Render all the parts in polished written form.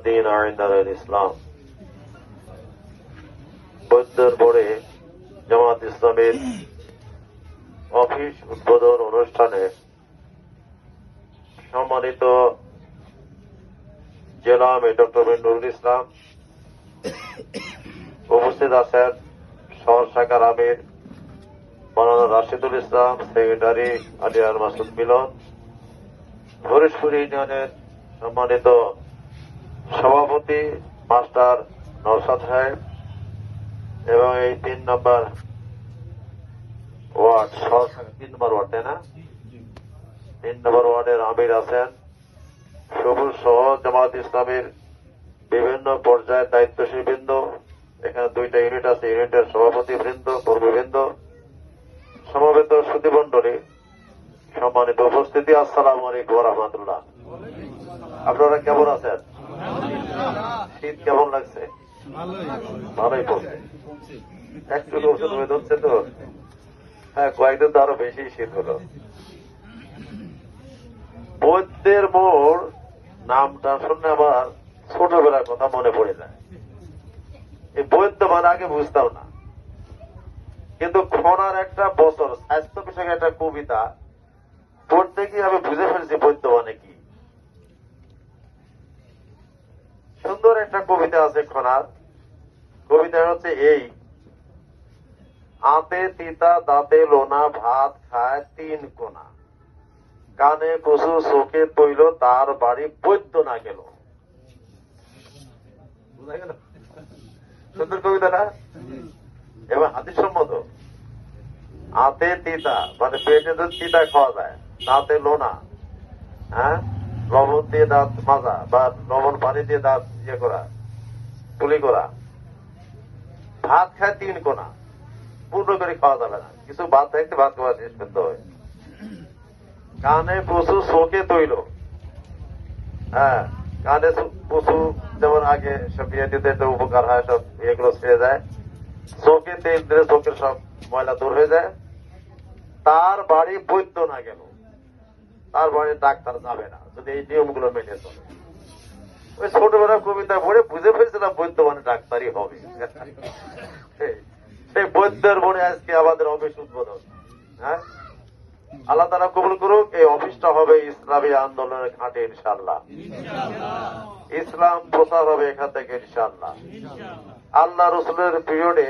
الدين عندنا الإسلام বৈদ্যর পরে জামাত ইসলামের অফিস উদ্বোধন অনুষ্ঠানে সম্মানিত জেলা আমির ডক্টর নুরুল ইসলাম উপস্থিত আছেন, শহর শাখার আমির মাওলানা রাশিদুল ইসলাম, সেক্রেটারি আলিয়ার মাসুদ মিলন, হরিশপুর ইউনিয়নের সম্মানিত সভাপতি মাস্টার নওশাদ সাহেব এবং এই 3 নম্বর ওয়ার্ড, 3 নম্বর ওয়ার্ড, তাই না? 3 নম্বর ওয়ার্ডের আমির আছেন, সবুজ সহ জামাত ইসলামের বিভিন্ন পর্যায়ের দায়িত্বশীল বৃন্দ, এখানে 2টা ইউনিট আছে, ইউনিটের সভাপতি বৃন্দ, কর্মীবৃন্দ, সমবেত সুধীমণ্ডলী, সম্মানিত উপস্থিতি, আসসালামু আলাইকুম ওয়া রাহমাতুল্লাহ। আপনারা কেমন আছেন? শীত কেমন লাগছে? ভালোই পড়ছে, একটু ওষুধ হয়ে যাচ্ছে তো, হ্যাঁ কয়েকদিন তো আরো বেশি শীত হলো। বৈদ্যের মোড় নামটা শুনলে আমার ছোটবেলার কথা মনে পড়ে যায়। এই বৈদ্য মানে আগে বুঝতাম না, কিন্তু খনার একটা বছর স্বাস্থ্য বিষয়ক একটা কবিতা পড়তে গিয়ে আমি বুঝে ফেলছি বৈদ্য মানে কি। সুন্দর একটা কবিতা আছে খনার, কবিতা হচ্ছে এই: আতে তিতা দাঁতে লোনা, ভাত খায় 3 কোনা, কানে কচু চোখে তৈল, তার বাড়ি বৈদ্য না গেল। বুঝা গেল? সুন্দর কবিতা না? এবার হাদিস সম্মত। আতে তিতা মানে পেটে তো তিতা খাওয়া যায়, দাঁতে লোনা, হ্যাঁ, লবণ দিয়ে দাঁত মাজা বা লবণ পানি দিয়ে দাঁত ইয়ে করা, তুলি করা। ভাত খায় 3 কোনা, পূর্ণ করে খাওয়া যাবে না, কিছু ভাত থাকতে ভাত খাওয়া শেষ করতে হয়। কানে কচু চোখে তৈল, হ্যাঁ, কানে কচু যেমন আগে সব বিয়ে দিতে একটা উপকার হয়, সব এগুলো ছেড়ে যায়। চোখে তেল দিলে চোখের সব ময়লা দূর হয়ে যায়। তার বাড়ি বৈদ্য না গেল, তার বাড়ি ডাক্তার যাবে না যদি এই নিয়মগুলো মেনে চলে। ওই ছোটবেলার কবিতা পড়ে বুঝে ফেলছিলাম বৈদ্য মানে ডাক্তারই হবে। সেই বৈদ্যের মনে আজকে আমাদের অফিস উদ্বোধন। হ্যাঁ, আল্লাহ তাআলা কবুল করুক। এই অফিসটা হবে ইসলামী আন্দোলনের ঘাটে ইনশাআল্লাহ। ইসলাম প্রচার হবে এখান থেকে ইনশাআল্লাহ। আল্লাহ রসুলের পিরিয়ডে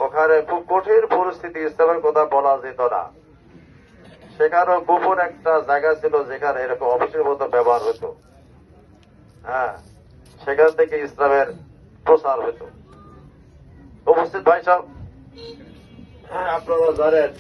ওখানে খুব কঠিন পরিস্থিতি, ইসলামের কথা বলা যেত না, সেখানেও গোপন একটা জায়গা ছিল যেখানে এরকম অফিসের মতো ব্যবহার হতো। হ্যাঁ, সেখান থেকে ইসলামের প্রচার হতো। উপস্থিত ভাই সাহেব, হ্যাঁ, আপনারা জানেন